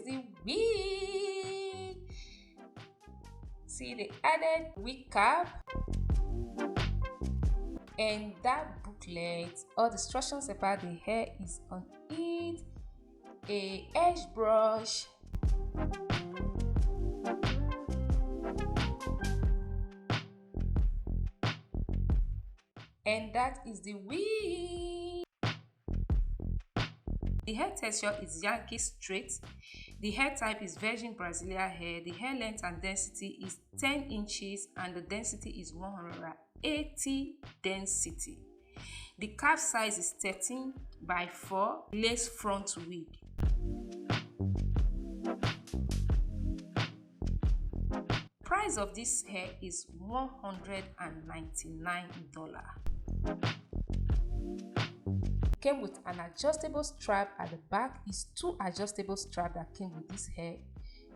is the wig. See, they added wig cap, and that booklet, all the instructions about the hair is on it. A edge brush, and that is the wig. The hair texture is Yaki straight. The hair type is virgin Brazilian hair. The hair length and density is 10 inches and the density is 180 density. The cap size is 13 by 4 lace front wig. Price of this hair is $199. Came with an adjustable strap at the back. Is 2 adjustable straps that came with this hair,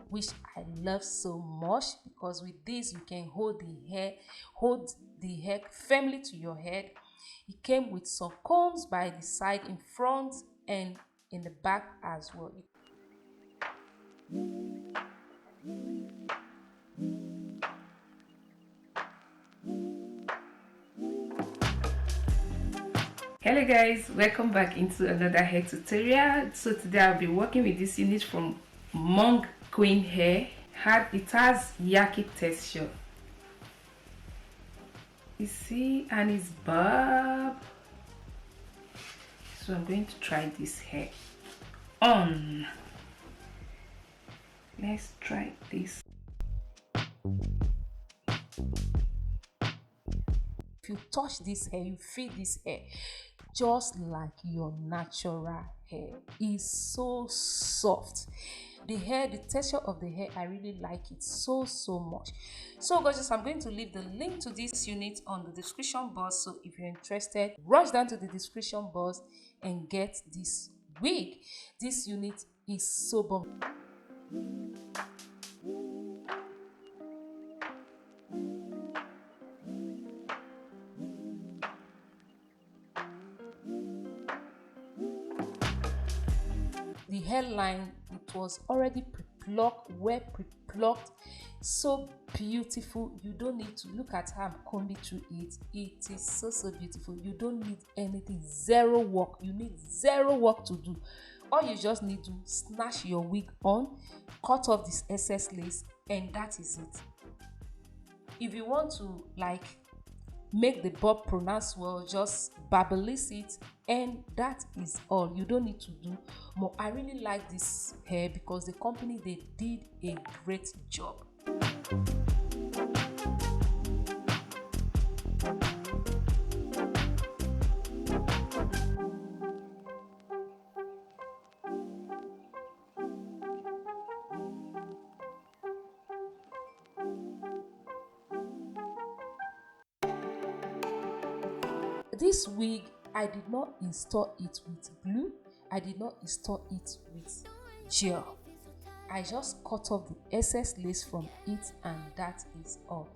which I love so much, because with this you can hold the hair firmly to your head. It came with some combs by the side, in front and in the back as well. Hello guys, welcome back into another hair tutorial. So today I'll be working with this unit from OMGqueen hair. It has Yaki texture, you see, and it's bob. So I'm going to try this hair on. Let's try this. If you touch this hair, you feel this hair just like your natural hair. It's so soft. The texture of the hair, I really like it so much. So gorgeous, I'm going to leave the link to this unit on the description box. So if you're interested, rush down to the description box and get this wig. This unit is so bomb. The hairline, it was already pre-plucked, well pre-plucked, so beautiful. You don't need to look at how I'm combing through it. It is so beautiful. You don't need anything, zero work. You need zero work to do. All you just need to snatch your wig on, cut off this excess lace, and that is it. If you want to make the bob pronounce well, just barbelise it, and that is all. You don't need to do more. I really like this hair because the company, they did a great job. This wig, I did not install it with glue. I did not install it with gel. I just cut off the excess lace from it, and that is all.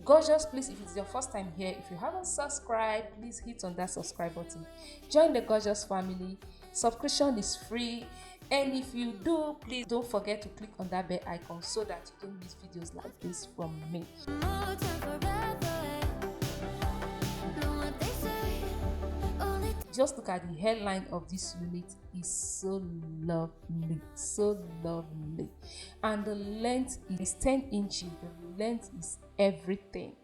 Gorgeous, please, if it's your first time here, if you haven't subscribed, please hit on that subscribe button. Join the gorgeous family. Subscription is free, and if you do, please don't forget to click on that bell icon so that you don't miss videos like this from me. Just look at the hairline of this unit. Is so lovely, and the length is 10 inches. The length is everything.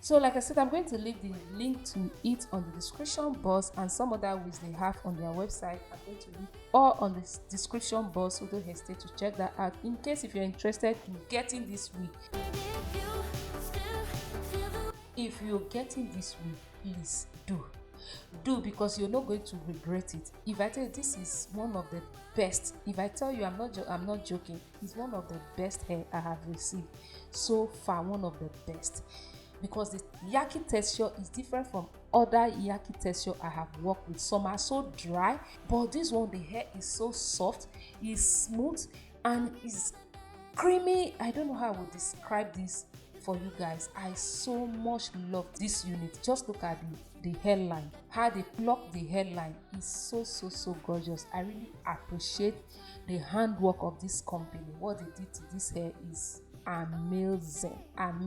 So like I said, I'm going to leave the link to it on the description box, and some other wigs they have on their website. I'm going to leave all on the description box, so don't hesitate to check that out in case if you're interested in getting this wig. If you're getting this wig, please do, because you're not going to regret it. If I tell you, this is one of the best. If I tell you, I'm not joking, it's one of the best hair I have received so far. One of the best, because the Yaki texture is different from other Yaki texture I have worked with. Some are so dry, but this one, the hair is so soft, is smooth, and is creamy. I don't know how I would describe this for you guys. I so much love this unit. Just look at the hairline. How they pluck the hairline is so gorgeous. I really appreciate the handwork of this company. What they did to this hair is amazing. I'm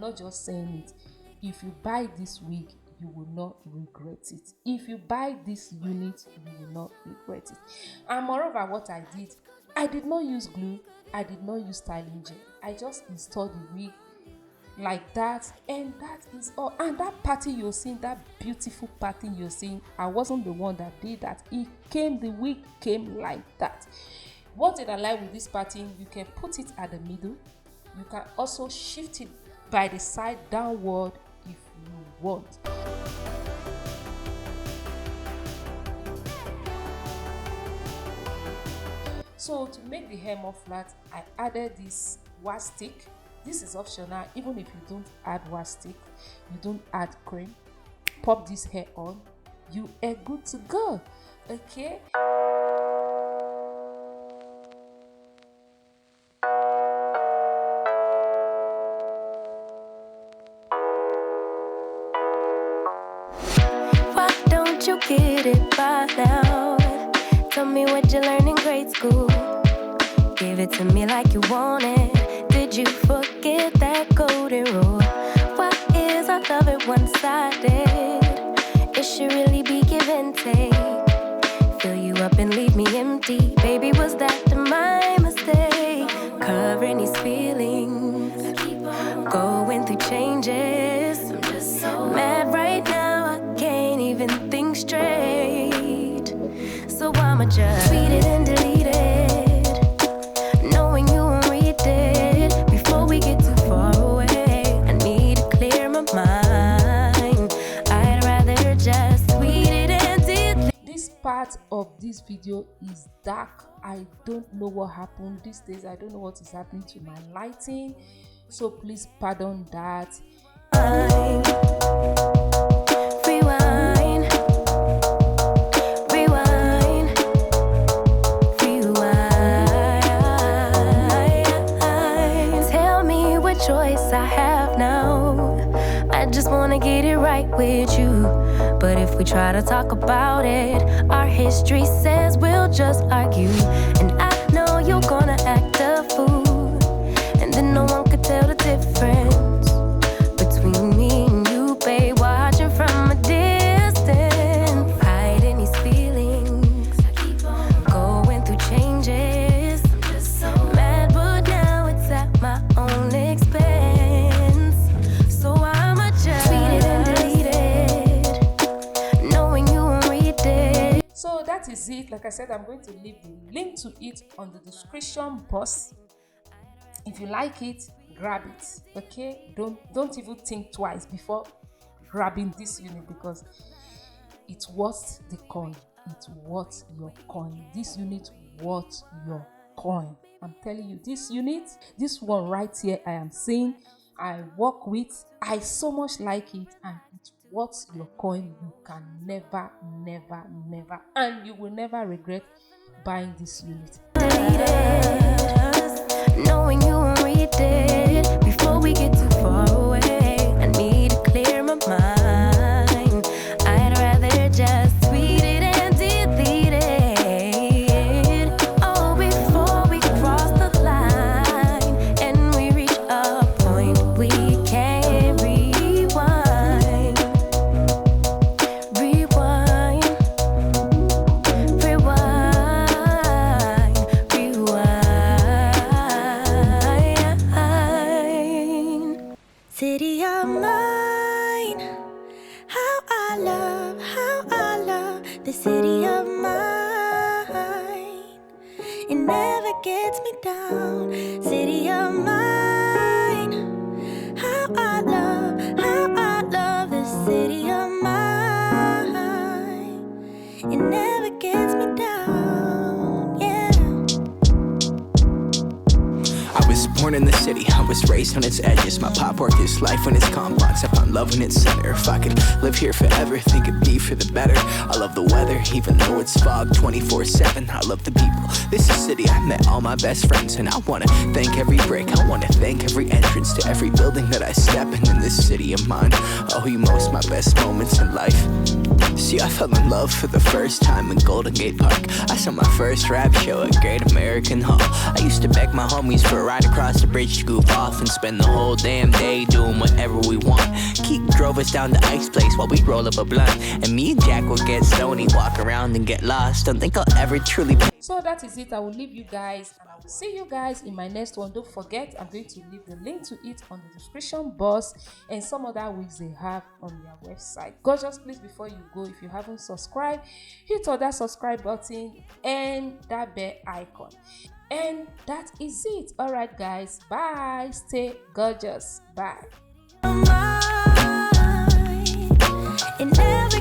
not just saying it. If you buy this wig, you will not regret it. If you buy this unit, you will not regret it. And moreover, what I did not use glue. I did not use styling gel. I just installed the wig like that, and that is all. And that pattern you're seeing, that beautiful pattern you're seeing, I wasn't the one that did that. The wig came like that. What did I like with this pattern? You can put it at the middle. You can also shift it by the side downward if you want. So to make the hair more flat, I added this wax stick. This is optional. Even if you don't add wax stick, you don't add cream, pop this hair on, you are good to go. Okay. Why don't you get it by now? Tell me what you learned in grade school. Give it to me like you want it. Did you forget that golden rule? Why is our love at one-sided? It should really be give and take. Fill you up and leave me empty. Baby, was that my mistake? Covering these feelings, going through changes. I'm just so mad right now, I can't even think straight. So I'ma just tweet it and delete it, knowing you won't read it before we get too far away. I need to clear my mind. I'd rather just tweet it and delete. This part of this video is dark. I don't know what happened these days. I don't know what is happening to my lighting, so please pardon that. Rewind. Choice I have now. I just wanna get it right with you. But if we try to talk about it, our history says we'll just argue. And I know you're gonna act a fool, and then no one could tell the difference between me and you, babe. Watching from a distance, hiding these feelings, going through changes. I'm just so mad, but now it's at my own expense. So I'ma just tweet it and delete it, knowing you won't read it. So that is it. Like I said, I'm going to leave the link to it on the description box. If you like it, grab it. Okay, don't even think twice before grabbing this unit, because it's worth the coin. It's worth your coin. This unit worth your coin. I'm telling you, this unit, this one right here, I am saying I work with, I so much like it, and it's worth your coin. You can never, and you will never regret buying this unit. Knowing you won't read it before we get too far away. I need to clear my mind. I'd rather just tweet it and delete it. Oh, before we cross the line and we reach a point we can't rewind. Rewind. City of mine, how I love the city of mine. It never gets me down. City of mine, how I love the city of mine. It never gets me down, yeah. I was born born in the city, I was raised on its edges. My pop worked his life when it's complex. I found love in its center. If I could live here forever, think it'd be for the better. I love the weather, even though it's fog 24/7. I love the people. This is city, I met all my best friends, and I wanna thank every break. I wanna thank every entrance to every building that I step in this city of mine. I owe you most my best moments in life. See, I fell in love for the first time in Golden Gate Park. I saw my first rap show at Great American Hall. I used to beg my homies for a ride across the bridge to goof off and spend the whole damn day doing whatever we want. Keith drove us down to Ice Place while we'd roll up a blunt, and me and Jack would get stoney, walk around and get lost. Don't think I'll ever truly. So that is it. I will leave you guys, and I will see you guys in my next one. Don't forget, I'm going to leave the link to it on the description box and some other wigs they have on their website. Gorgeous, please, before you go, if you haven't subscribed, hit on that subscribe button and that bell icon. And that is it. All right, guys. Bye. Stay gorgeous. Bye. In every